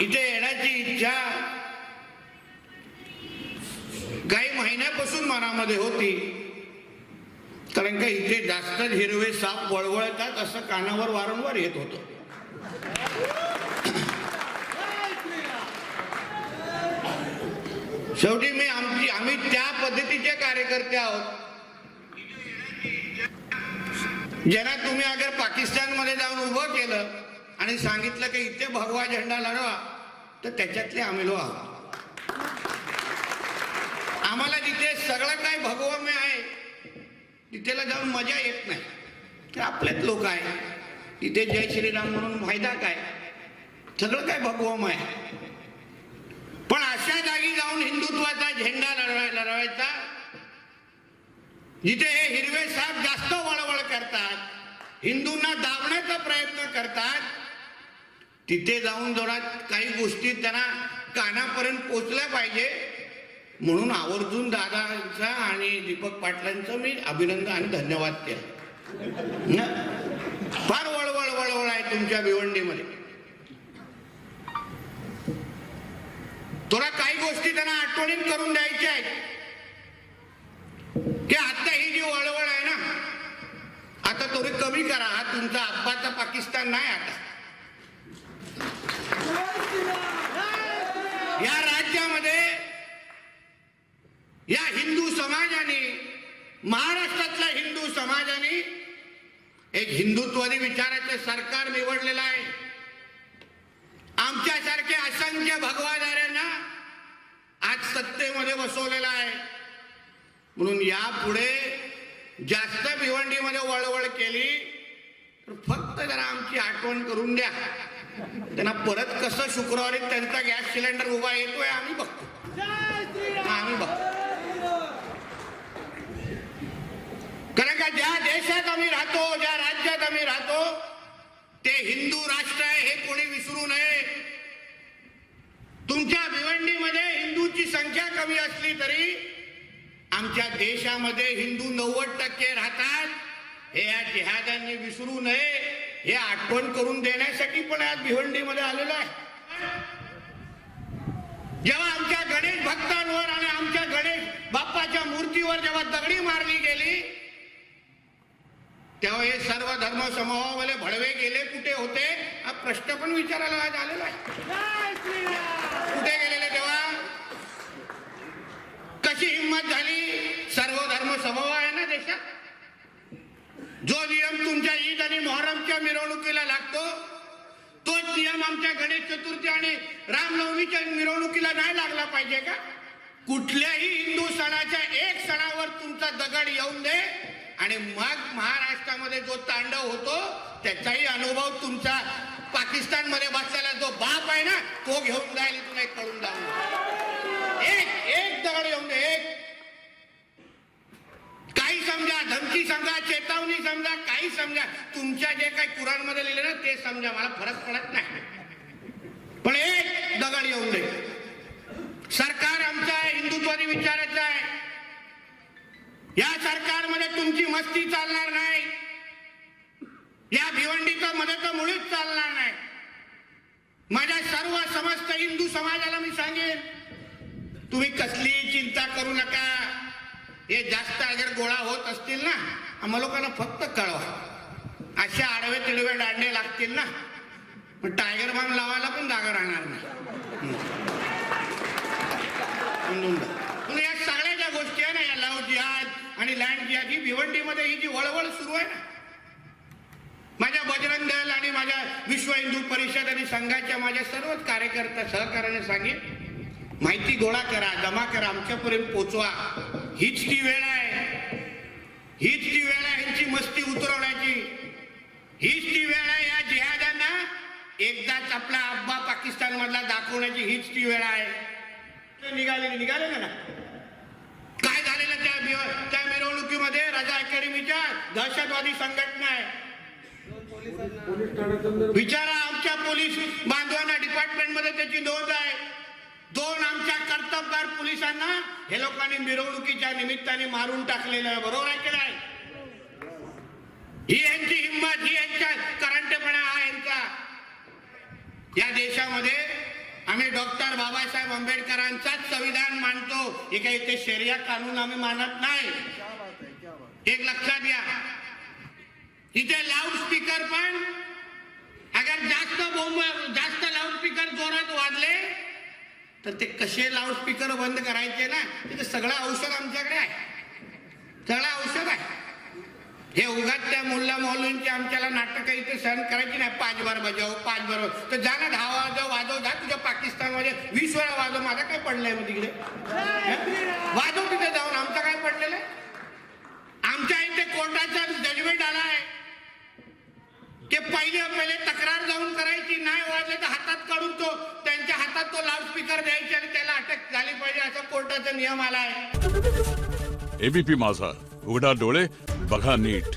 इथे येण्याची इच्छा काही महिन्यापासून मनामध्ये होती, कारण का इथे जास्त हिरवे साप वळवळतात असं कानावर वारंवार येत होतं. शेवटी आम्ही त्या पद्धतीचे कार्यकर्ते आहोत ज्यांना तुम्ही अगर पाकिस्तानमध्ये जाऊन उभं केलं आणि सांगितलं की इथे भगवा झेंडा लढवा, तर त्याच्यातले आम्ही लोक आहोत. आम्हाला जिथे सगळं काय भगवमय आहे तिथेला जाऊन मजा येत नाही. ते आपलेच लोक आहे, तिथे जय श्रीराम म्हणून फायदा काय, सगळं काय भगवमय आहे. पण अशा जागी जाऊन हिंदुत्वाचा झेंडा लढवायचा जिथे हे हिरवे साहेब जास्त वळवळ करतात, हिंदूंना दाबण्याचा प्रयत्न करतात, तिथे जाऊन जरा काही गोष्टी त्यांना कानापर्यंत पोचल्या पाहिजे. म्हणून आवर्जून दादांचा आणि दीपक पाटलांचं मी अभिनंदन आणि धन्यवाद केलं. फार वळवळ वळवळ आहे तुमच्या भिवंडीमध्ये. थोडा काही गोष्टी त्यांना आठवणीत करून द्यायच्या आहेत की आता ही जी वळवळ आहे ना, आता थोडी कमी करा. हा तुमचा आब्बाचा पाकिस्तान नाही. आता या राज्यामध्ये या हिंदू समाजाने, महाराष्ट्रातल्या हिंदू समाजाने एक हिंदुत्वादी विचाराचे सरकार निवडलेलं आहे. आमच्यासारखे असंख्य भगवादाऱ्यांना आज सत्तेमध्ये बसवलेला आहे. म्हणून यापुढे जास्त भिवंडीमध्ये वळवळ केली तर फक्त जरा आमची आठवण करून द्या. त्यांना परत कसं शुक्रवारी त्यांचा गॅस सिलेंडर उभा येतोय आम्ही बघतो. कारण का ज्या देशात आम्ही राहतो, ज्या राज्यात आम्ही राहतो, ते हिंदू राष्ट्र आहे हे कोणी विसरू नये. तुमच्या भिवंडीमध्ये हिंदूची संख्या कमी असली तरी आमच्या देशामध्ये हिंदू 90% राहतात. हे या जिहाद्यांनी विसरू नये, हे आठवण करून देण्यासाठी पण आज भिवंडीमध्ये आलेलो आहे. जेव्हा आमच्या गणेश भक्तांवर आणि आमच्या गणेश बाप्पाच्या मूर्तीवर जेव्हा दगडी मारली गेली, तेव्हा हे सर्व धर्म समूहावाले भडवे गेले कुठे होते हा प्रश्न पण विचारायला आज आलेला आहे. कुठे गेलेले तेव्हा? कशी हिंमत झाली? सर्व धर्म समूह आहे ना देशात. जो नियम तुमच्या ईद आणि मोहरमच्या मिरवणुकीला लागतो तोच नियम आमच्या गणेश चतुर्थी आणि रामनवमीच्या मिरवणुकीला नाही लागला पाहिजे का? कुठल्याही हिंदू सणाच्या एक सणावर तुमचा दगड येऊन दे आणि मग महाराष्ट्रामध्ये जो तांडव होतो त्याचाही अनुभव तुमचा पाकिस्तानमध्ये बसलेला जो बाप आहे ना तो घेऊन जाईल. इथून एक कळून जाऊन एक दगड येऊन दे. एक काही समजा, धमकी समजा, चेतावणी समजा, काही समजा, तुमच्या जे काही कुराणमध्ये लिहिले ना ते समजा, मला फरक पडत नाही, पण एक दगड येऊन दे. सरकार आमचं आहे, हिंदुत्वादी विचाराचं आहे. या सरकारमध्ये तुमची मस्ती चालणार नाही. या भिवंडीचं मध्ये तर मुळीच चालणार नाही. माझ्या सर्व समस्त हिंदू समाजाला मी सांगेन, तुम्ही कसली चिंता करू नका. हे जास्त अगर गोळा होत असतील ना, आम्हा लोकांना फक्त कळवा. असे आडवे तिडवे दांडे लागतील ना, पण टायगर बाम लावायला पण जागा राहणार नाही. या सगळ्या ज्या गोष्टी आहे ना, या लव जिहाद आणि लँड जिहाद, ही भिवंडीमध्ये ही जी वळवळ सुरू आहे ना, माझ्या बजरंग दल आणि माझ्या विश्व हिंदू परिषद आणि संघाच्या माझ्या सर्वच कार्यकर्त्या सहकार्याने सांगेन, माहिती गोळा करा, जमा करा, आमच्यापर्यंत पोचवा. हीच ती वेळ आहे, हीच ती वेळ आहे ह्यांची मस्ती उतरवण्याची. हीच ती वेळ आहे या जिहाद्यांना एकदाच आपला अब्बा पाकिस्तान मधला दाखवण्याची. हीच ती वेळ आहे. निघाले ना काय झालेलं त्या मिरवणुकीमध्ये? रजा अकॅडमीच्या दहशतवादी संघटना आहे. विचारा आमच्या पोलीस बांधवांना, डिपार्टमेंटमध्ये त्याची नोंद आहे. 2 आमच्या कर्तबगार पोलिसांना हे लोकांनी मिरवणुकीच्या निमित्ताने मारून टाकलेलं आहे. बरोबर आहे की नाही? ही यांची हिंमत, ही यांच्या करंटेपणा हा यांचा. या देशामध्ये आम्ही डॉक्टर बाबासाहेब आंबेडकरांचाच संविधान मानतो. हे काही ते शरिया कानून आम्ही मानत नाही. एक लक्षात घ्या, इथे लाऊडस्पीकर पण अगर जास्त लाऊडस्पीकर जोरात वाजले तर ते कसे लाऊडस्पीकर बंद करायचे ना, तिथे सगळं औषध आमच्याकडे आहे. सगळं औषध आहे. हे उगाच त्या मुल्ला मौलवींची आमच्याला नाटक इथे सहन करायची नाही. 5 बार बजाव 5 बार, तर जा ना 10 वाजव जा तुझ्या पाकिस्तानमध्ये 20 वेळा वाजव. माझा काय पडलंय मग तिकडे? वाजव तिथे जाऊन, आमचं काय पडलेलं आहे? आमच्या इथे कोर्टाचा जजमेंट आला आहे की पहिले तक्रार जाऊन करायची, नाही वाजले तर हातात काढून त्यांच्या हातात तो लाऊडस्पीकर द्यायचे आणि त्याला अटक झाली पाहिजे, असा कोर्टाचा नियम आला आहे. एबीपी माझा, उघडा डोळे बघा नीट.